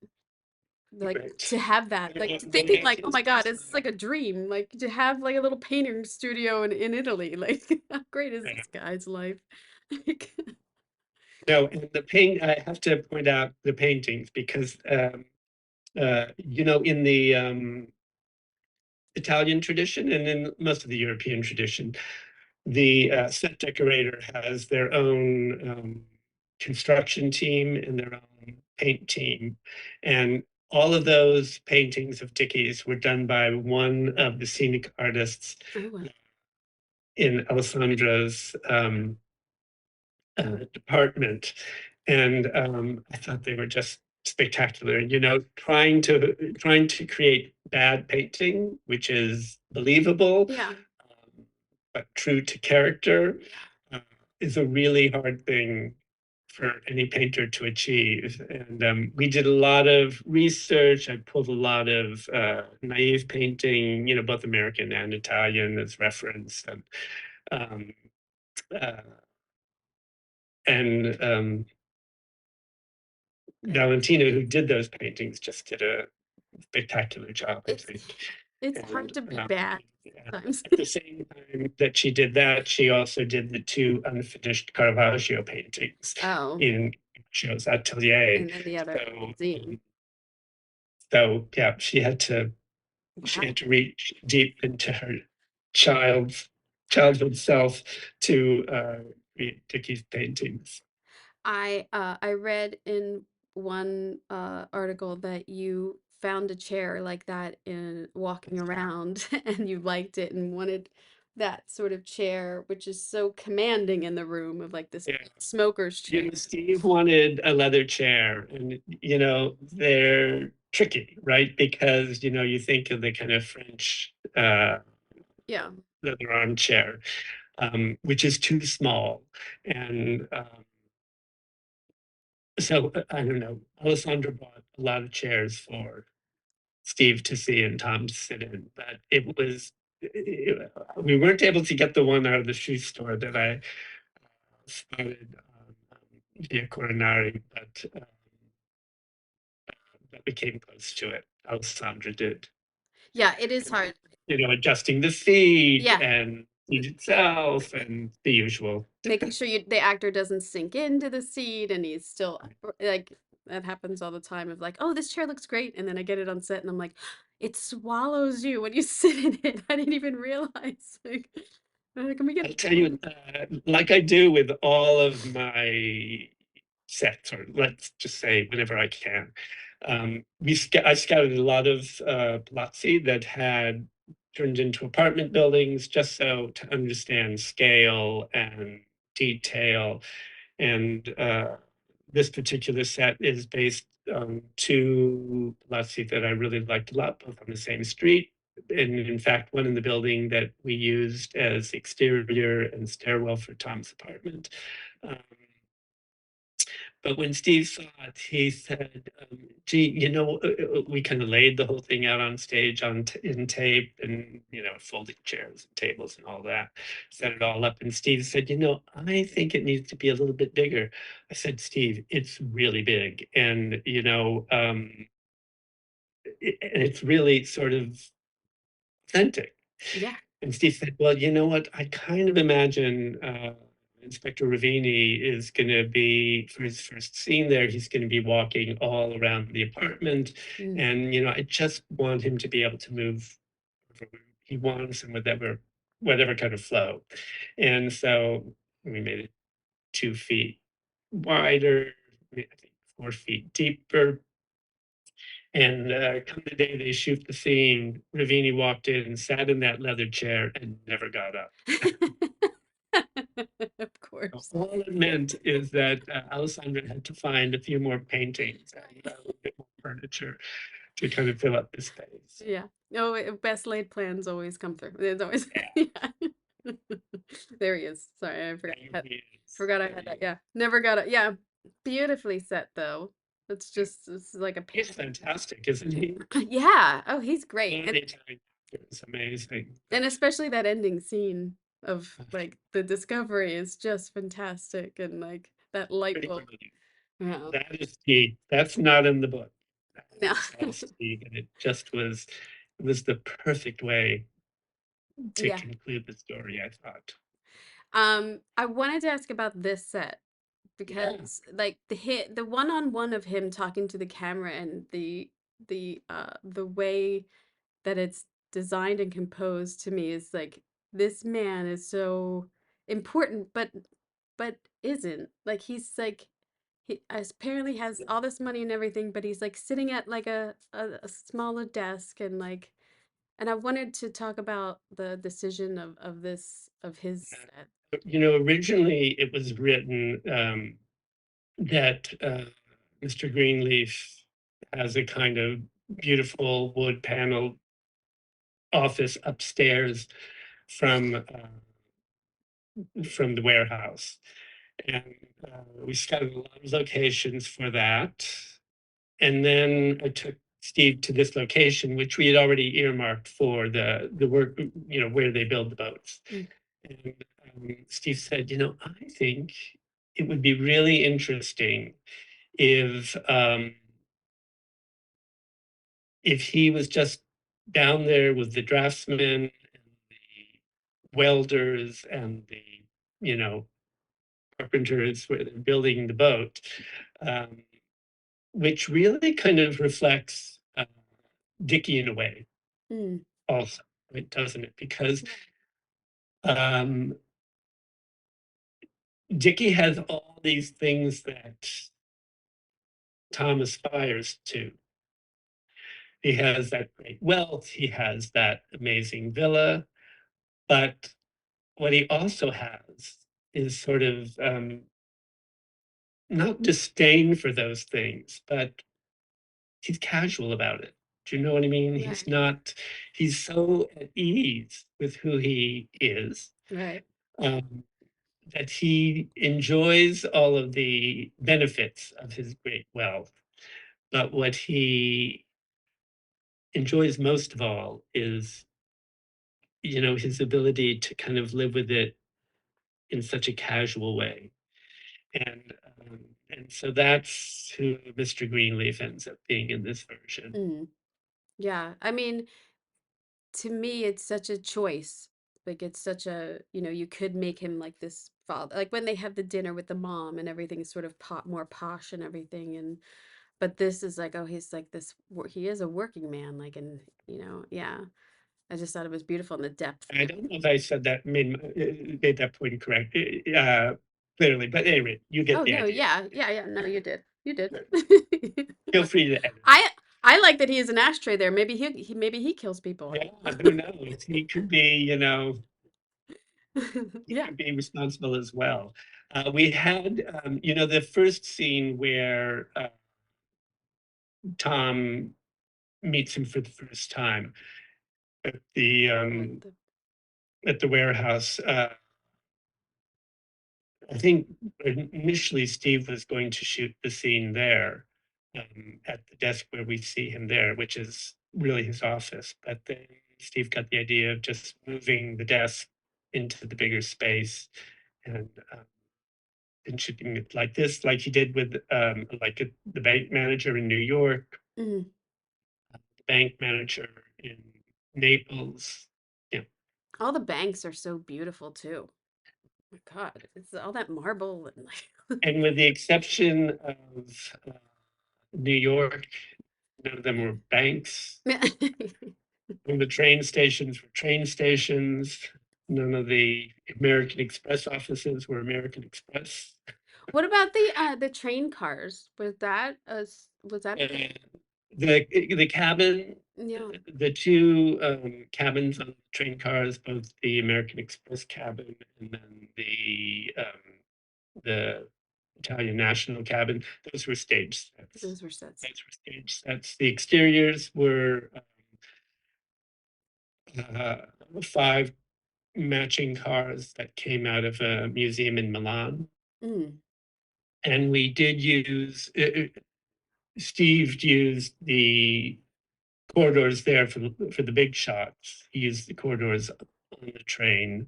Like Right. to have that, like thinking like, oh my God, it's like a dream. Like to have like a little painting studio in Italy. Like how great is Yeah. this guy's life? Like, No, and I have to point out the paintings because, in the Italian tradition and in most of the European tradition, the set decorator has their own construction team and their own paint team. And all of those paintings of Dickies were done by one of the scenic artists oh wow. in Alessandra's department. And I thought they were just spectacular. Trying to create bad painting, which is believable, Yeah. but true to character. Yeah. is a really hard thing for any painter to achieve. And we did a lot of research. I pulled a lot of naive painting, both American and Italian as reference. Um, uh, and Valentina, who did those paintings, just did a spectacular job, I It's think. it's hard And to be bad sometimes. at the same time that she did that, she also did the two unfinished Caravaggio paintings Oh, in Show's Atelier. and then the other So, zine. so yeah, she Wow. had to reach deep into her childhood self to read Dickie's paintings. I read in one article that you found a chair like that in walking around and you liked it and wanted that sort of chair, which is so commanding in the room of like this Yeah. smoker's chair. Steve wanted a leather chair, and they're tricky, right? Because you think of the kind of French Yeah. leather armchair, which is too small, and so I don't know. Alessandra bought a lot of chairs for Steve to see and Tom to sit in, but we weren't able to get the one out of the shoe store that I spotted via Coronari, but that became close to it. Alessandra did. Yeah, it is hard. Adjusting the feet Yeah. and seat itself and the usual. Making sure the actor doesn't sink into the seat and he's still like that happens all the time of like, oh, this chair looks great, and then I get it on set and I'm like, it swallows you when you sit in it. I didn't even realize. Like, can we get? I'll tell you, like I do with all of my sets, or let's just say whenever I can. I scouted a lot of palazzi that had turned into apartment buildings just so to understand scale and detail. And this particular set is based on two palazzi that I really liked a lot, both on the same street. And in fact, one in the building that we used as exterior and stairwell for Tom's apartment. Um, but when Steve saw it, he said, gee, we kind of laid the whole thing out on stage in tape and, folding chairs and tables and all that, set it all up. And Steve said, I think it needs to be a little bit bigger. I said, Steve, it's really big. And, it's really sort of authentic. Yeah. And Steve said, well, you know what? I kind of imagine Inspector Ravini is going to be, for his first scene there, he's going to be walking all around the apartment. Mm. And, I just want him to be able to move wherever he wants and whatever kind of flow. And so we made it 2 feet wider, I think 4 feet deeper. And come the day they shoot the scene, Ravini walked in, sat in that leather chair, and never got up. Of course. All it meant is that Alessandra had to find a few more paintings and a bit more furniture to kind of fill up the space. Yeah. Oh, best laid plans always come through. It's always yeah. There he is. Sorry, I forgot I had that. Yeah. Never got it. Yeah. Beautifully set though. It's like a He's fantastic, isn't he? yeah. Oh, he's great. The Italian actor is amazing. And especially that ending scene of like the discovery is just fantastic, and like that light bulb. Yeah. That is Steve. That's not in the book. No. Steve, and it was the perfect way to Yeah. conclude the story, I thought. I wanted to ask about this set because like the one-on-one of him talking to the camera and the way that it's designed and composed to me is like this man is so important but isn't like he's like he apparently has all this money and everything, but he's like sitting at like a smaller desk and like, and I wanted to talk about the decision of this of his set. Originally it was written that Mr. Greenleaf has a kind of beautiful wood paneled office upstairs from from the warehouse. And we scouted a lot of locations for that. And then I took Steve to this location, which we had already earmarked for the work, where they build the boats. Mm. And Steve said, I think it would be really interesting if he was just down there with the draftsmen and the welders and the, carpenters where they're building the boat, which really kind of reflects Dickie in a way Mm. also, right, doesn't it? Because um, Dickie has all these things that Tom aspires to. He has that great wealth, he has that amazing villa, but what he also has is sort of not disdain for those things, but he's casual about it. Do you know what I mean? Right. He's so at ease with who he is, Right. um, that he enjoys all of the benefits of his great wealth. But what he enjoys most of all is, his ability to kind of live with it in such a casual way. And and so that's who Mr. Greenleaf ends up being in this version. Mm. Yeah. I mean, to me, it's such a choice. Like it's such a, you could make him like this father. Like when they have the dinner with the mom and everything is sort of more posh and everything. And but this is like, oh, he's like this. He is a working man. Like, and yeah. I just thought it was beautiful in the depth. I don't know if I said that made that point correct clearly, but anyway, you get Oh the no, idea. yeah. No, you did. You did. Feel free to edit. I like that he is an ashtray there. Maybe maybe he kills people. Yeah, who knows? He could be, he Yeah. could be responsible as well. We had, the first scene where Tom meets him for the first time at the Like um, the at the warehouse. I think initially Steve was going to shoot the scene there, at the desk where we see him there, which is really his office. But then Steve got the idea of just moving the desk into the bigger space and shooting it like this, like he did with the bank manager in New York, mm. the bank manager in Naples. Yeah. All the banks are so beautiful too. Oh my God, it's all that marble and like. And with the exception of New York, none of them were banks. And the train stations were train stations. None of the American Express offices were American Express. What about the train cars? Was that And the cabin, yeah. the two cabins on the train cars, both the American Express cabin and then the Italian National cabin, those were stage sets. Those were sets. Those were stage sets. The exteriors were 5 matching cars that came out of a museum in Milan. Mm. And we did use, Steve used the corridors there for the big shots. He used the corridors on the train,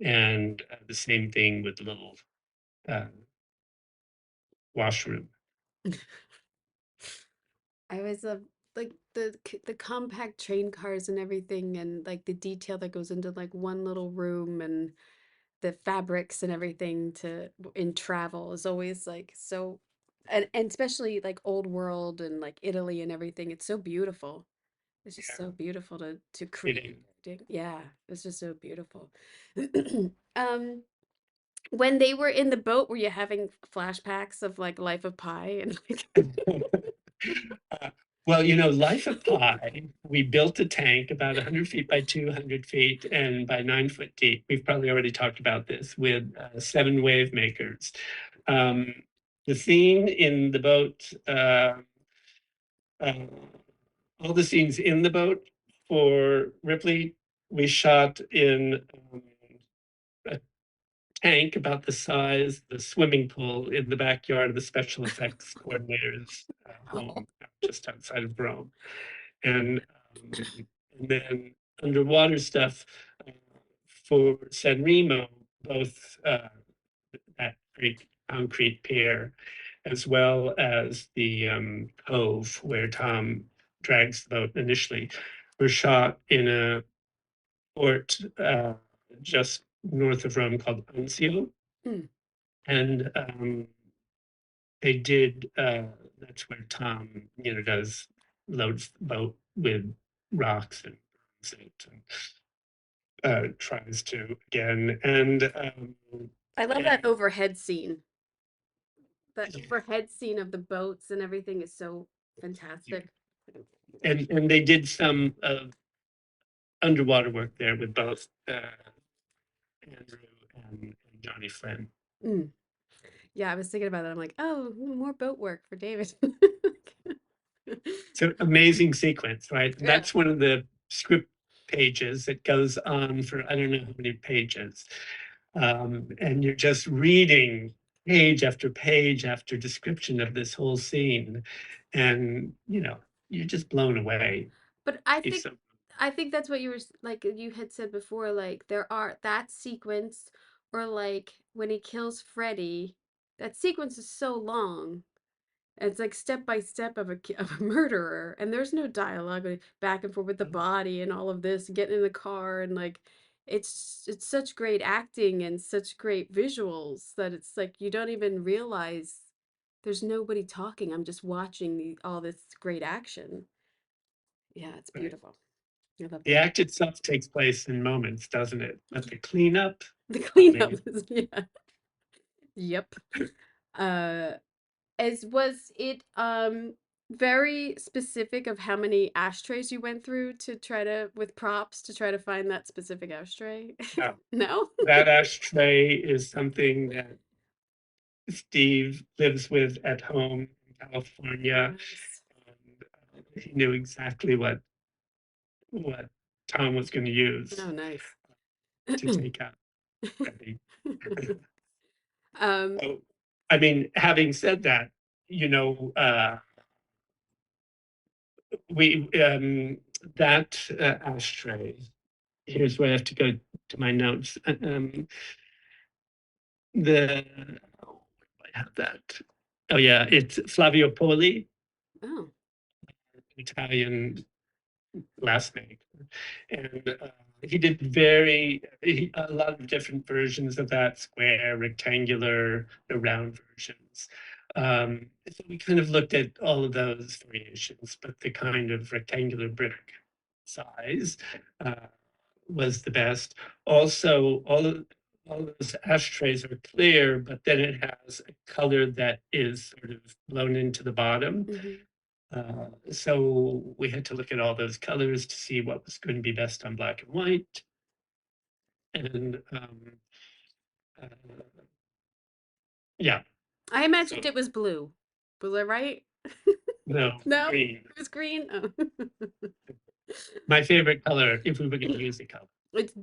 and the same thing with the little uh, washroom. I always love like the compact train cars and everything, and like the detail that goes into like one little room, and the fabrics and everything to in travel is always like so, and especially like old world and like Italy and everything. It's so beautiful. It's just so Yeah, beautiful to it is. create. Yeah, it's just so beautiful. um, when they were in the boat, were you having flashbacks of like Life of Pi and like? Uh, well, Life of Pi, we built a tank about 100 feet by 200 feet and by 9 foot deep. We've probably already talked about this with 7 wave makers. The scene in the boat, uh, all the scenes in the boat for Ripley, we shot in a tank about the size of the swimming pool in the backyard of the special effects coordinator's home just outside of Rome. And, and then underwater stuff for San Remo, both that great concrete pier, as well as the cove where Tom drags the boat initially, were shot in a port just north of Rome called Anzio. Mm. And they did, that's where Tom, does loads the boat with rocks and burns it and tries to again. And I love that overhead scene. That yeah, overhead scene of the boats and everything is so fantastic. and they did some underwater work there with both Andrew and Johnny Flynn. Mm. Yeah, I was thinking about that. I'm like, oh, more boat work for David. It's an amazing sequence, right? Yeah. That's one of the script pages that goes on for I don't know how many pages. And you're just reading page after description of this whole scene. And, you're just blown away. But It's so I think that's what you were like you had said before, like there are that sequence or like when he kills Freddy, that sequence is so long. And it's like step by step of of a murderer, and there's no dialogue back and forth with the body and all of this, getting in the car and like it's such great acting and such great visuals that it's like you don't even realize there's nobody talking. I'm just watching all this great action. Yeah, it's right. beautiful. I love The that. act itself takes place in moments, doesn't it? But the cleanup, The cleanup amazing. is, yeah. Yep. Uh, as was it very specific of how many ashtrays you went through to try to with props to try to find that specific ashtray? No, No? that ashtray is something that Steve lives with at home in California. Nice. And he knew exactly what Tom was going to use Oh, nice. to take out Freddy. Um, So, I mean, having said that, you know, we that ashtray. Here's where I have to go to my notes. The I have that. Oh yeah, it's Flavio Poli, oh, Italian last name, and he did a lot of different versions of that, square, rectangular, the round versions. So we kind of looked at all of those variations, but the kind of rectangular brick size uh, was the best. Also, all of those ashtrays are clear, but then it has a color that is sort of blown into the bottom. mhm. So we had to look at all those colors to see what was going to be best on black and white. And uh, yeah, I so imagined it was blue. Was I right? no, No, green. it was green. Oh. My favorite color, if we were going to use a color. It's,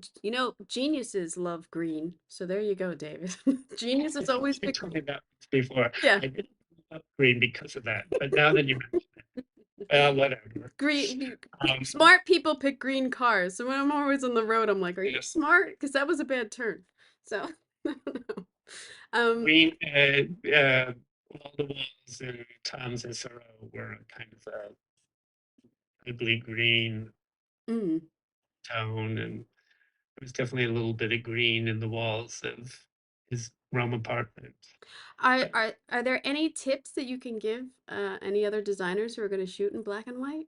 geniuses love green. So there you go, David. Geniuses always You pick told green. me that before. Yeah. I didn't love green because of that, but now that you mention it, well, whatever. Green Um, smart people pick green cars. So when I'm always on the road, I'm like, are you yeah, smart? Because that was a bad turn. So I don't know. green, all the walls in Tom's SRO were kind of a ugly green mm. tone, and there was definitely a little bit of green in the walls of his Rome apartment. Are there any tips that you can give any other designers who are going to shoot in black and white?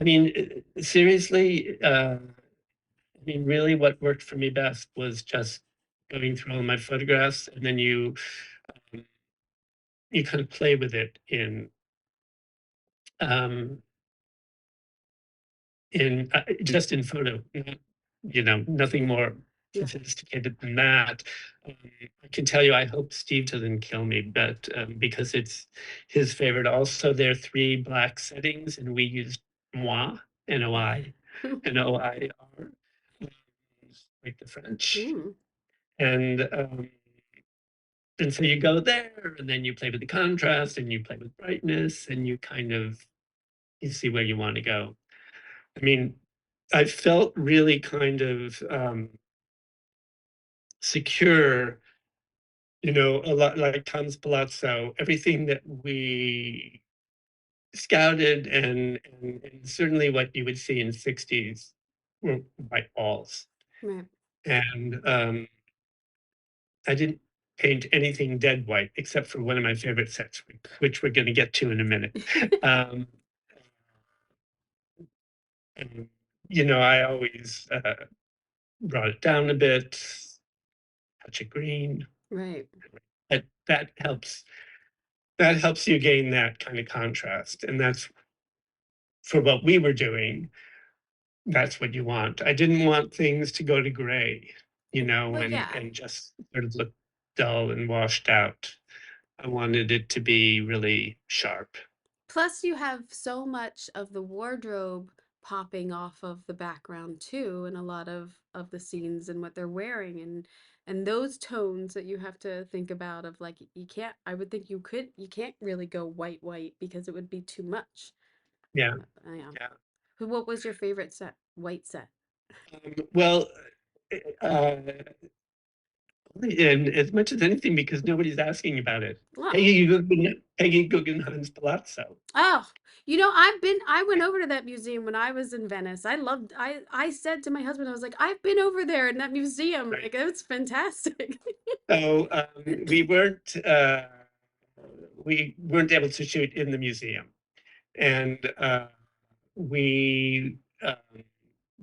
I mean, seriously, I mean, really, what worked for me best was just going through all my photographs, and then um, you kind of play with it um, just in photo, nothing more Yeah. sophisticated than that. I can tell you, I hope Steve doesn't kill me, but because it's his favorite. Also, there are 3 black settings, and we used moi, Noi, Noir, like the French. Mm. And so you go there, and then you play with the contrast, and you play with brightness, and you see where you want to go. I mean, I felt really kind of secure, a lot like Tom's Palazzo. Everything that we scouted, and certainly what you would see in the 60s were white walls. Right. And I didn't paint anything dead white except for one of my favorite sets, which we're going to get to in a minute. um, and, I always brought it down a bit, touch of green. Right. That helps. That helps you gain that kind of contrast, and that's for what we were doing. That's what you want. I didn't want things to go to gray, Well, and yeah. just sort of look dull and washed out. I wanted it to be really sharp. Plus, you have so much of the wardrobe popping off of the background too, in a lot of the scenes and what they're wearing, and those tones that you have to think about of like you can't. I would think you can't really go white because it would be too much. Yeah, Yeah. yeah. What was your favorite set? White set. Well, uh, and as much as anything, because nobody's asking about it. Oh. Peggy Guggenheim's Palazzo. Oh, I went over to that museum when I was in Venice. I said to my husband, I was like, I've been over there in that museum. Right. Like, it's fantastic. So we weren't able to shoot in the museum, and we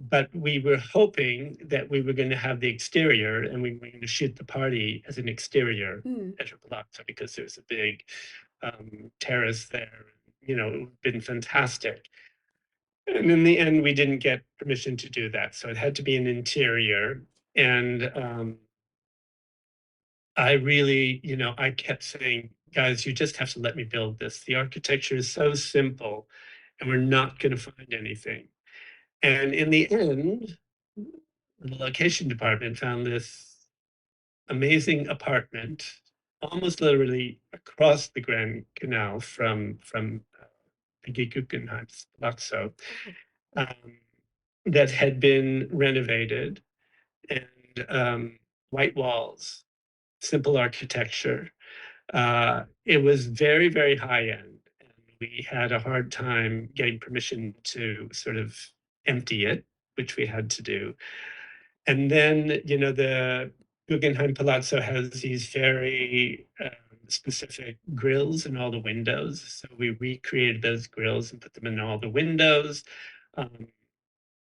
but we were hoping that we were going to have the exterior, and we were going to shoot the party as an exterior at her palazzo, because there's a big terrace there. It would have been fantastic. And in the end, we didn't get permission to do that, so it had to be an interior. And I really, I kept saying, guys, you just have to let me build this. The architecture is so simple, and we're not going to find anything. And in the end, the location department found this amazing apartment, almost literally across the Grand Canal from Peggy Guggenheim's Palazzo, that had been renovated, and white walls, simple architecture. It was very, very high end, and we had a hard time getting permission to sort of empty it, which we had to do. And then, the Guggenheim Palazzo has these very specific grills in all the windows. So we recreated those grills and put them in all the windows.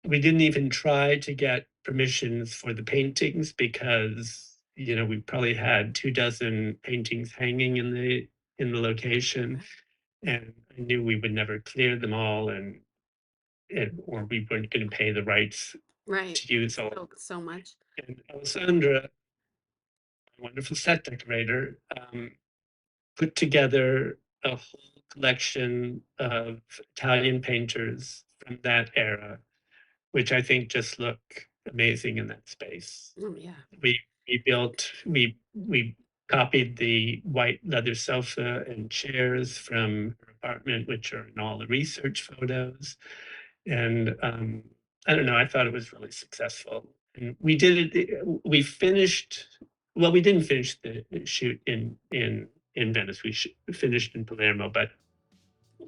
We didn't even try to get permissions for the paintings, because we probably had 24 paintings hanging in the location, and I knew we would never clear them all, or we weren't going to pay the rights to use all. So much. And Alessandra, a wonderful set decorator, put together a whole collection of Italian painters from that era, which I think just look amazing in that space. Oh yeah. We copied the white leather sofa and chairs from her apartment, which are in all the research photos. And I don't know, I thought it was really successful. And we did it, we didn't finish the shoot in Venice. We finished in Palermo, but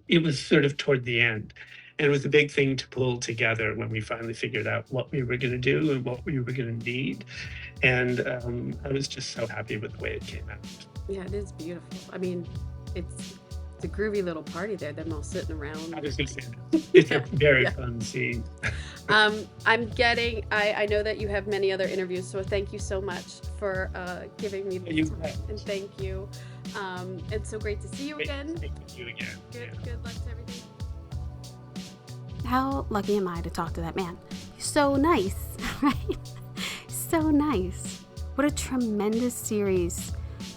it was sort of toward the end. And it was a big thing to pull together when we finally figured out what we were going to do and what we were going to need. And I was just so happy with the way it came out. Yeah, it is beautiful. I mean, it's a groovy little party there, them all sitting around. I was going to say that. It's a very fun scene. I know that you have many other interviews, so thank you so much for giving me this time. And thank you. It's so great to see you again. Thank you again. Good luck to everything. How lucky am I to talk to that man? He's so nice, right? So nice. What a tremendous series.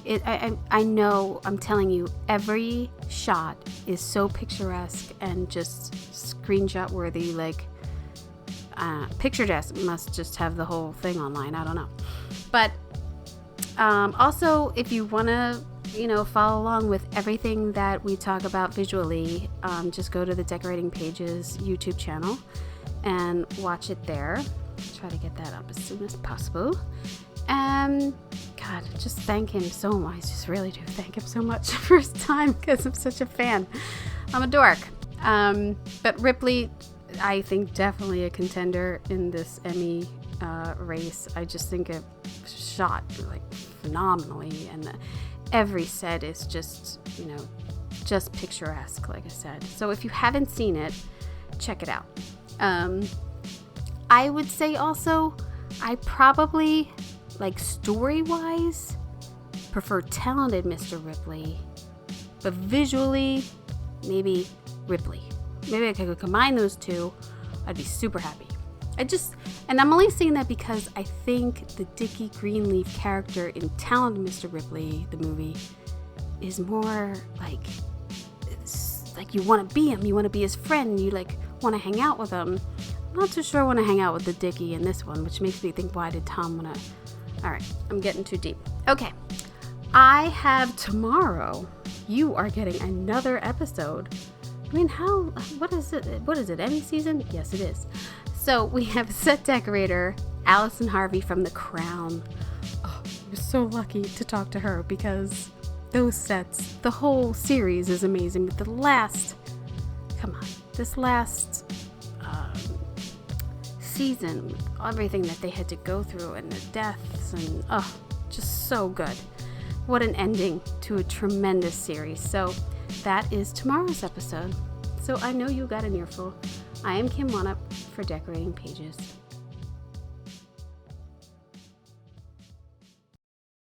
I know, I'm telling you, every shot is so picturesque and just screenshot worthy. Like, Picture Desk must just have the whole thing online. I don't know. But Also, if you want to, follow along with everything that we talk about visually, just go to the Decorating Pages YouTube channel and watch it there. Try to get that up as soon as possible. And God, just thank him so much. I just really do thank him so much for his time because I'm such a fan. I'm a dork. But Ripley, I think definitely a contender in this Emmy race. I just think it shot like phenomenally, and every set is just just picturesque, like I said. So if you haven't seen it, check it out. I would say also I probably, like, story-wise, prefer Talented Mr. Ripley, but visually maybe Ripley. Maybe I could combine those two. I'd be super happy. And I'm only saying that because I think the Dickie Greenleaf character in Talented Mr. Ripley, the movie, is more like, it's like you want to be him, you want to be his friend, you like want to hang out with him. I'm not too sure I want to hang out with the Dickie in this one, which makes me think, why did Tom want to? All right, I'm getting too deep. Okay, I have tomorrow. You are getting another episode. I mean, what is it? What is it, Emmy season? Yes, it is. So we have set decorator Allison Harvey from The Crown. Oh, I was so lucky to talk to her because those sets, the whole series is amazing. But this last season, everything that they had to go through and the deaths and just so good. What an ending to a tremendous series. So that is tomorrow's episode. So I know you got an earful. I am Kim Wanup for Decorating Pages.